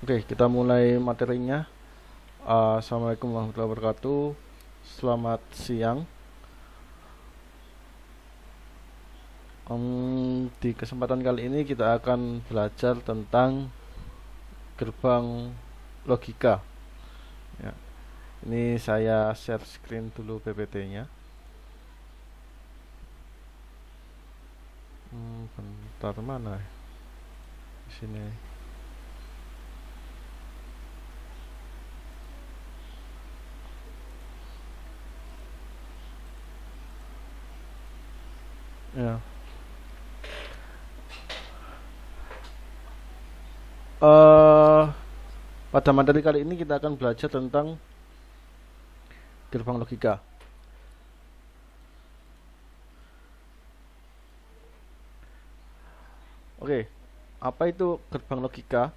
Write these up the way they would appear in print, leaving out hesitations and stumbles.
Oke, kita mulai materinya. Assalamualaikum warahmatullahi wabarakatuh. Selamat siang. Di kesempatan kali ini kita akan belajar tentang gerbang logika. Ya, ini saya share screen dulu PPT-nya. Bentar mana? Di sini. Ya. Eh, Pada materi kali ini kita akan belajar tentang gerbang logika. Oke, apa itu gerbang logika?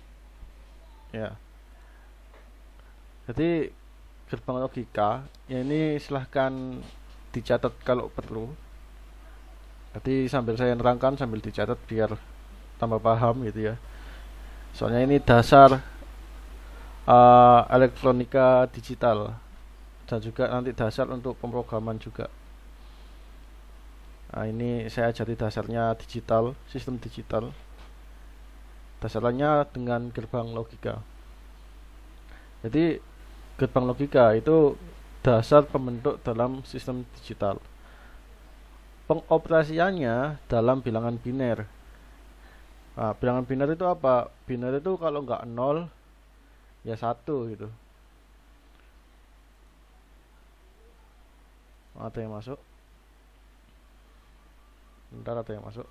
Ya, jadi gerbang logika ya ini silahkan dicatat kalau perlu. Jadi sambil saya nerangkan sambil dicatat biar tambah paham gitu ya. Soalnya ini dasar elektronika digital dan juga nanti dasar untuk pemrograman juga. Nah, ini saya ajari dasarnya digital, sistem digital. Dasarnya dengan gerbang logika. Jadi gerbang logika itu dasar pembentuk dalam sistem digital. Pengoperasiannya dalam bilangan biner. Nah, bilangan biner itu apa? Biner itu kalau nggak nol ya satu gitu. Ada yang masuk? Bentar, ada yang masuk?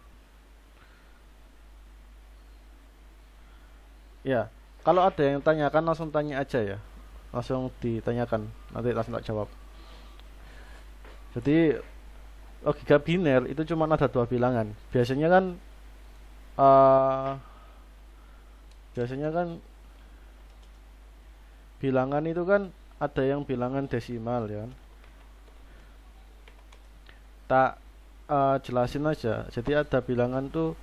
Ya, kalau ada yang tanyakan langsung tanya aja ya. Langsung ditanyakan, nanti langsung tak jawab. Jadi logika biner itu cuma ada dua bilangan. Eh biasanya kan bilangan itu kan ada yang bilangan desimal ya kan. Tak jelasin aja. Jadi ada bilangan tuh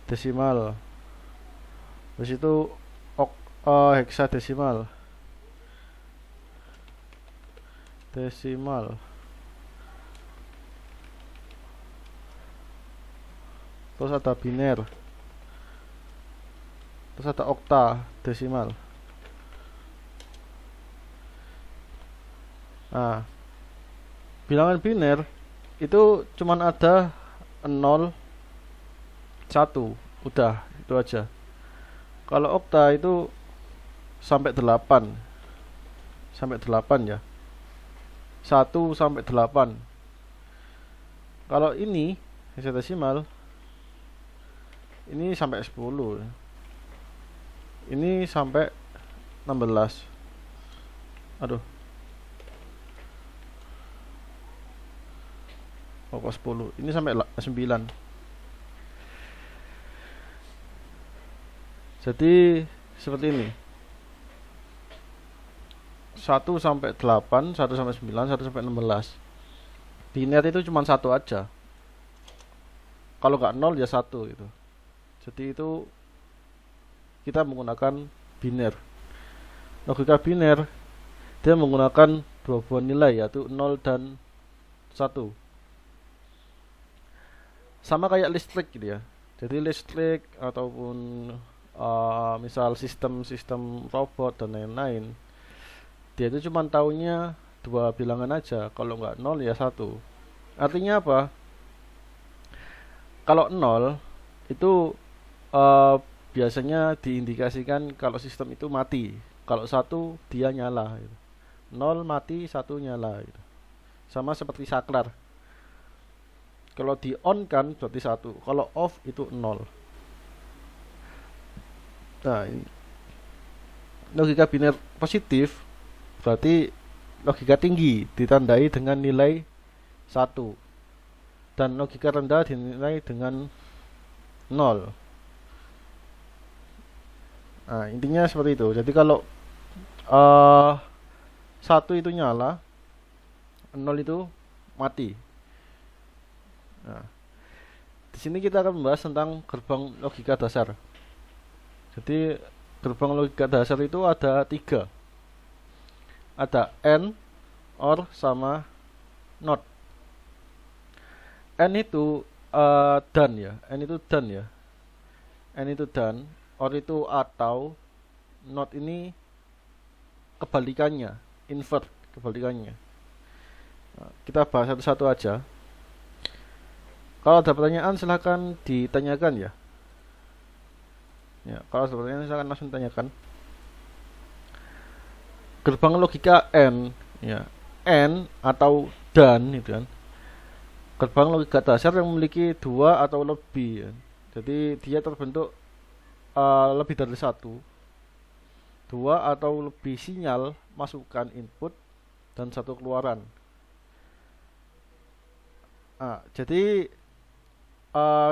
desimal. Terus itu heksadesimal. Desimal. Terus ada biner. Terus ada okta desimal. Nah, bilangan biner itu cuman ada 0, 1. Udah, itu aja. Kalau okta itu sampai 8. Sampai 8 ya. 1 sampai 8. Kalau ini hexadesimal ini sampai 10. Ini sampai 16. Aduh, pokok 10. Ini sampai 9. Jadi seperti ini. 1 sampai 8, 1 sampai 9, 1 sampai 16. Biner itu cuma satu aja. Kalau nggak 0 ya 1 gitu. Jadi itu kita menggunakan biner. Logika biner dia menggunakan dua buah nilai yaitu 0 dan 1. Sama kayak listrik gitu ya. Jadi listrik ataupun misal sistem-sistem robot dan lain-lain, dia itu cuma taunya dua bilangan aja. Kalau nggak 0 ya 1. Artinya apa? Kalau 0 itu uh, biasanya diindikasikan kalau sistem itu mati. Kalau 1 dia nyala gitu. 0 mati, 1 nyala gitu. Sama seperti saklar. Kalau di on kan berarti 1. Kalau off itu 0. Nah, ini logika biner positif berarti logika tinggi ditandai dengan nilai 1 dan logika rendah dinilai dengan 0. Nah, intinya seperti itu. Jadi kalau uh, 1 itu nyala, 0 itu mati. Nah, di sini kita akan membahas tentang gerbang logika dasar. Jadi gerbang logika dasar itu ada 3. Ada AND, OR, sama NOT. AND itu dan ya, AND itu dan ya, AND itu dan, OR itu atau, NOT ini kebalikannya, invert kebalikannya. Nah, kita bahas satu-satu aja. Kalau ada pertanyaan silahkan ditanyakan ya. Ya, kalau ada pertanyaan silahkan langsung tanyakan. Gerbang logika AND, ya, AND atau dan itu kan. Gerbang logika dasar yang memiliki 2 atau lebih. Ya. Jadi dia terbentuk lebih dari 1, 2 atau lebih sinyal masukan input dan 1 keluaran. Jadi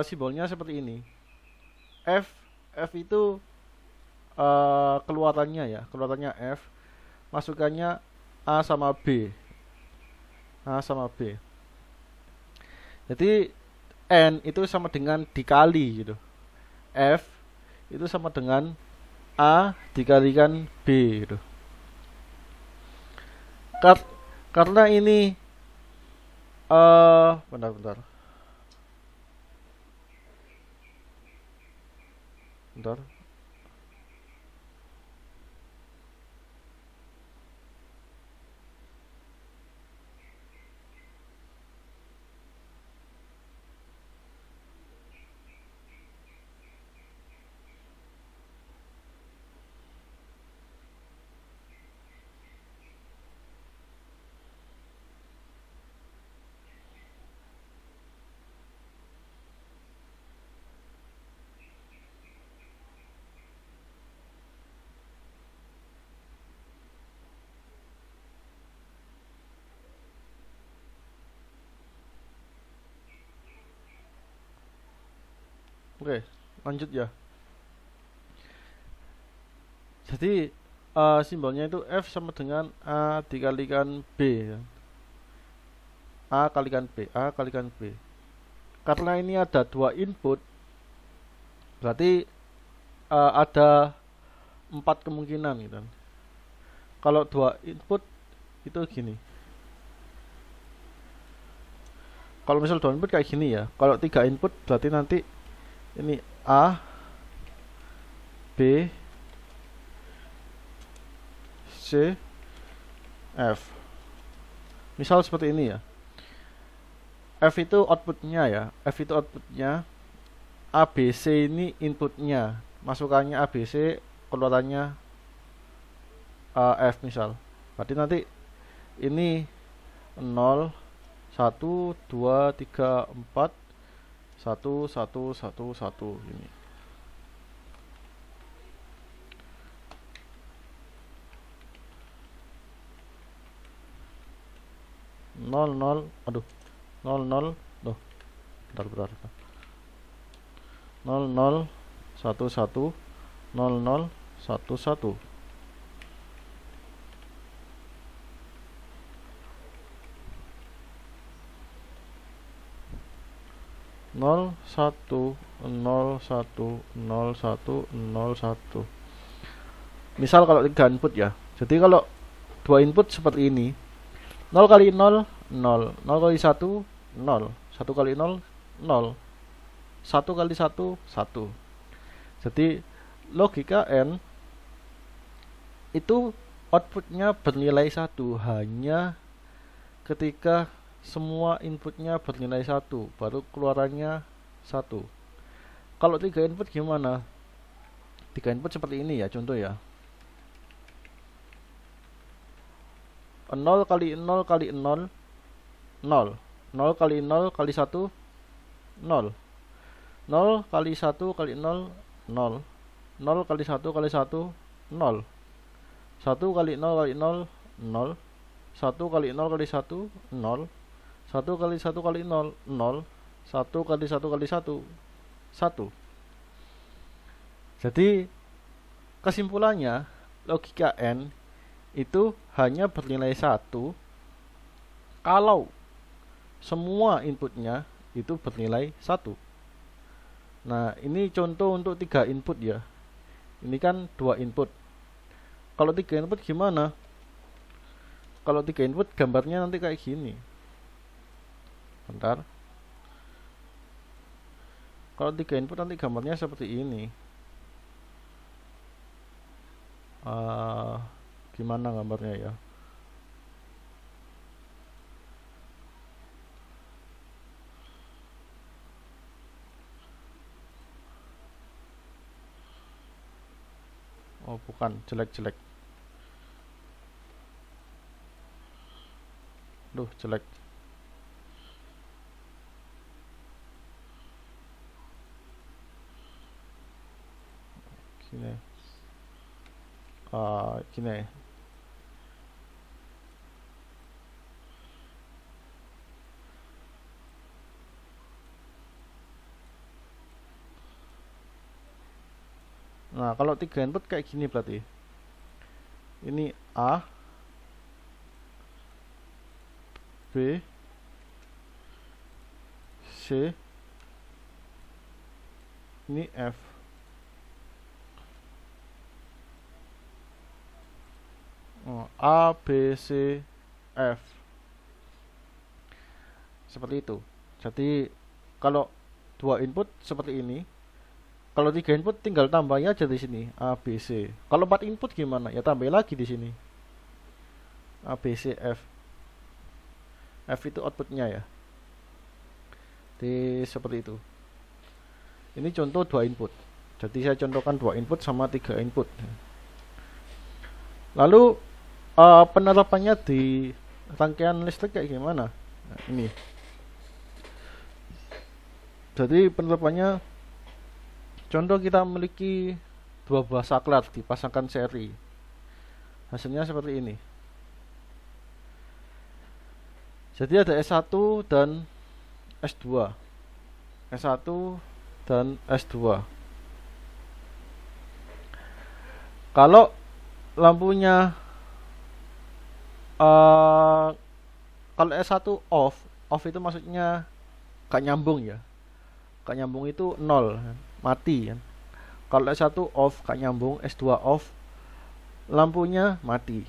simbolnya seperti ini. F itu keluarannya ya, keluarannya F, masukannya A sama B. Jadi N itu sama dengan dikali gitu. F itu sama dengan A dikalikan B gitu. Karena ini bentar. Oke, lanjut ya. Jadi simbolnya itu F sama dengan A dikalikan B ya. A kalikan B. Karena ini ada 2 input, berarti ada 4 kemungkinan gitu. Kalau 2 input itu gini. Kalau misal 2 input kayak gini ya. Kalau 3 input berarti nanti ini A, B, C, F. Misal seperti ini ya. F itu outputnya ya. A, B, C ini inputnya. Masukannya A, B, C, keluarannya F misal. Berarti nanti ini 0, 1, 2, 3, 4, 1, 1, 1, 1 ini. Nol, nol, aduh, 0, 0, tuh, bentar. 0, 0, 1, 1, 0, 0, 1, 1. 0, 1, 0, 1, 0, 1, 0, 1. Misal kalau 3 input ya. Jadi kalau 2 input seperti ini. 0 kali 0, 0. 0 kali 1, 0. 1 kali 0, 0. 1 kali 1, 1. Jadi logika N itu outputnya bernilai 1 hanya ketika semua inputnya bernilai 1, baru keluarannya 1. Kalau 3 input gimana? 3 input seperti ini ya, contoh ya. 0 kali 0 kali 0, 0. 0 kali 0 kali 1, 0. 0 kali 1 kali 0, 0. 0 kali 1 kali 1, 0. 1 kali 0 kali 0, 0. 1 kali 0 kali 1, 0. 1 kali 1 kali 0, 0. 1 kali 1 kali 1, 1. Jadi kesimpulannya logika N itu hanya bernilai 1 kalau semua inputnya itu bernilai 1. Nah, ini contoh untuk 3 input ya. Ini kan 2 input. Kalau 3 input gimana? Kalau 3 input gambarnya nanti kayak gini. Bentar. Kalau 3 input nanti gambarnya seperti ini. Gimana gambarnya ya? Oh bukan, jelek. Duh, jelek. Gini. Gini. Nah, kalau 3 input kayak gini berarti. Ini A, B, C, ini F. A, B, C, F. Seperti itu. Jadi kalau 2 input seperti ini. Kalau 3 input tinggal tambahnya aja di sini A, B, C. Kalau 4 input gimana? Ya tambah lagi di sini A, B, C, F. F itu outputnya ya. Seperti itu. Ini contoh 2 input. Jadi saya contohkan 2 input sama 3 input. Lalu penerapannya di rangkaian listrik kayak gimana? Nah, ini. Jadi penerapannya, contoh kita memiliki 2 buah saklar dipasangkan seri. Hasilnya seperti ini. Jadi ada S1 dan S2. S1 dan S2. Kalau lampunya kalau S1 off itu maksudnya gak nyambung ya. Gak nyambung itu 0, mati kan. Kalau S1 off gak nyambung, S2 off, lampunya mati.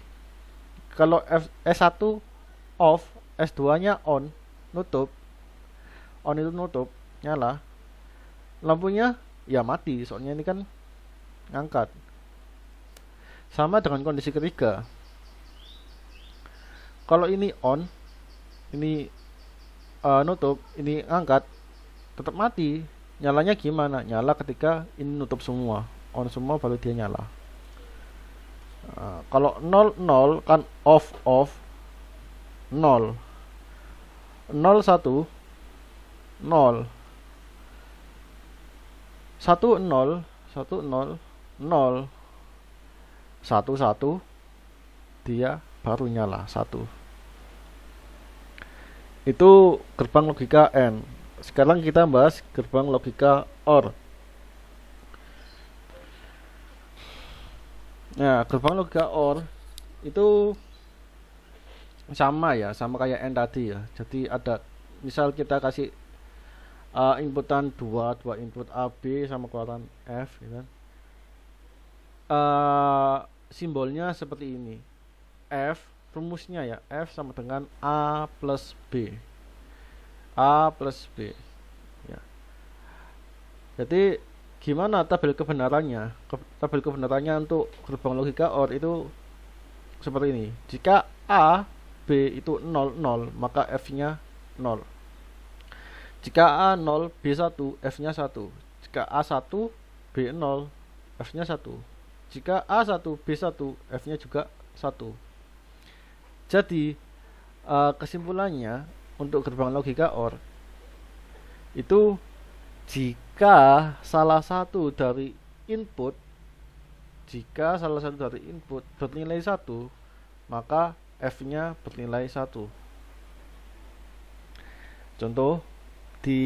Kalau S1 off, S2 nya on, nutup. On itu nutup, nyala. Lampunya ya mati, soalnya ini kan ngangkat. Sama dengan kondisi ketiga. Kalau ini on, ini nutup, ini angkat, tetap mati. Nyalanya gimana? Nyala ketika ini nutup semua, on semua baru dia nyala. Kalau 0 0 kan off 0 0 1 0 1 0 1 0 0 1 1 dia baru nyala 1. Itu gerbang logika AND. Sekarang kita bahas gerbang logika OR. Nah, gerbang logika OR itu sama ya, sama kayak AND tadi ya. Jadi ada, misal kita kasih inputan 2 input A, B sama keluaran F gitu kan. Simbolnya seperti ini. F, rumusnya ya, F sama dengan A plus B. A plus B ya. Jadi gimana tabel kebenarannya? Tabel kebenarannya untuk gerbang logika OR itu seperti ini. Jika A, B itu 0 0, maka F-nya 0. Jika A 0, B 1, F-nya 1. Jika A 1, B 0, F-nya 1. Jika A 1, B 1, F-nya juga 1. Jadi kesimpulannya untuk gerbang logika OR itu, jika salah satu dari input bernilai 1, maka F-nya bernilai 1. Contoh di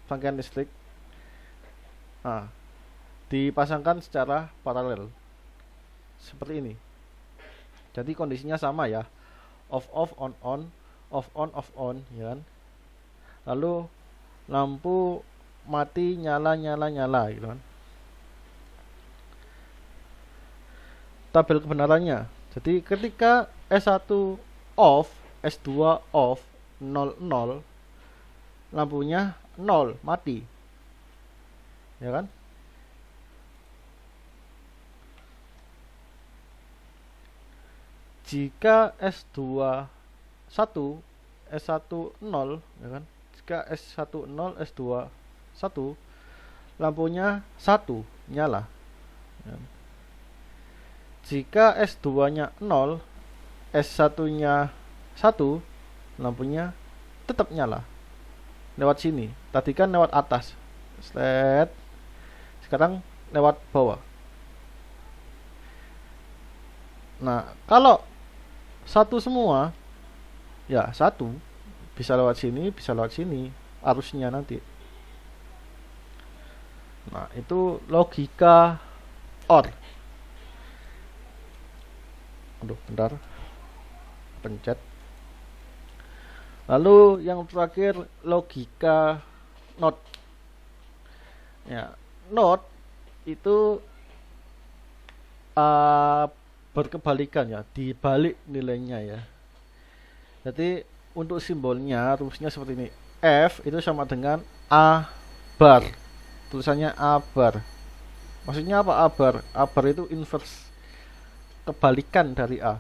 rangkaian listrik dipasangkan secara paralel seperti ini. Jadi kondisinya sama ya, off on off on ya kan. Lalu lampu mati nyala gitu kan. tabel kebenarannya. Jadi ketika S1 off, S2 off, 0 0, lampunya 0, mati. Ya kan? Jika S2 1, S1 0, ya kan? Jika S1 0, S2 1, lampunya 1, nyala. Ya. Jika S2-nya 0, S1-nya 1, lampunya tetap nyala. Lewat sini. Tadi kan lewat atas. Slide. Sekarang lewat bawah. Nah, kalau satu semua, ya satu bisa lewat sini, bisa lewat sini arusnya nanti. Nah, itu logika OR. Aduh, bentar. Pencet. Lalu yang terakhir logika NOT. Ya, NOT itu berkebalikan ya, dibalik nilainya ya. Jadi untuk simbolnya rumusnya seperti ini. F itu sama dengan A bar. Tulisannya A bar. Maksudnya apa A bar? A bar itu inverse, kebalikan dari A.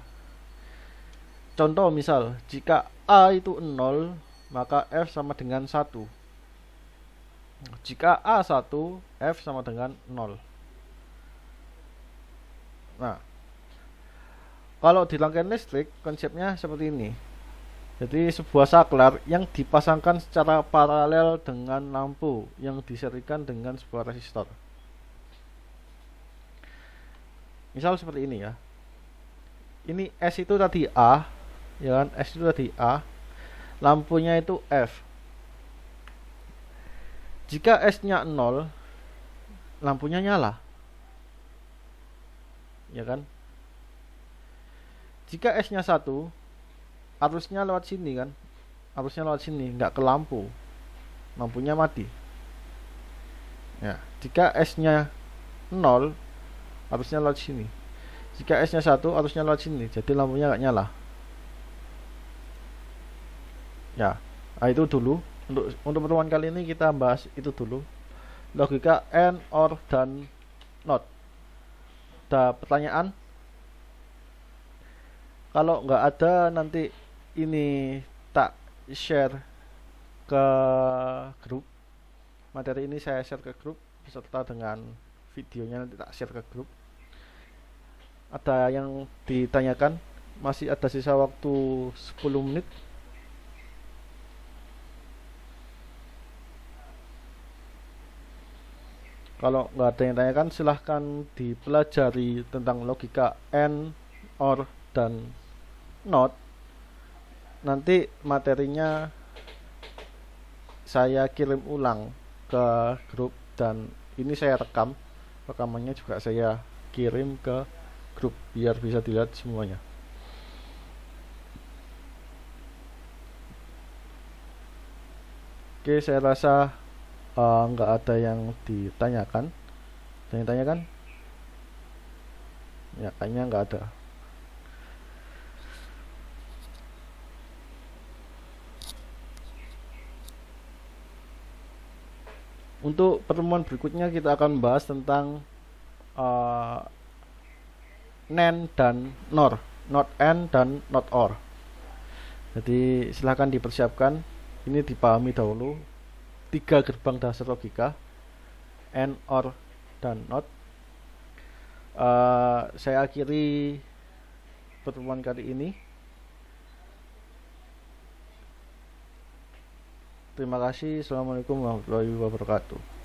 Contoh misal, jika A itu 0, maka F sama dengan 1. Jika A 1, F sama dengan 0. Nah, kalau di rangkaian listrik, konsepnya seperti ini. Jadi sebuah saklar yang dipasangkan secara paralel dengan lampu yang diserikan dengan sebuah resistor. Misal seperti ini ya. Ini S itu tadi A, ya kan? S itu tadi A. Lampunya itu F. Jika S-nya 0, lampunya nyala. Ya kan? Jika S-nya 1, arusnya lewat sini kan, arusnya lewat sini, nggak ke lampu, lampunya mati. Ya, jika S-nya 0, arusnya lewat sini. Jika S-nya 1, arusnya lewat sini, jadi lampunya nggak nyala. Ya, nah itu dulu. Untuk pertemuan kali ini kita bahas itu dulu. Logika AND, OR, dan NOT. Ada pertanyaan? Kalau nggak ada, nanti ini tak share ke grup. Materi ini saya share ke grup beserta dengan videonya, nanti tak share ke grup. Ada yang ditanyakan? Masih ada sisa waktu 10 menit. Kalau nggak ada yang tanyakan, silahkan dipelajari tentang logika AND, OR, dan NOT. Nanti materinya saya kirim ulang ke grup, dan ini saya rekam. Rekamannya juga saya kirim ke grup biar bisa dilihat semuanya. Oke, saya rasa nggak ada yang ditanyakan. Ada yang ditanyakan? Ya, kayaknya nggak ada. Untuk pertemuan berikutnya kita akan bahas tentang NAND dan NOR, NOT AND dan NOT OR. Jadi silahkan dipersiapkan. Ini dipahami dahulu 3 gerbang dasar logika, AND, OR, dan NOT. Saya akhiri pertemuan kali ini. Terima kasih. Assalamualaikum warahmatullahi wabarakatuh.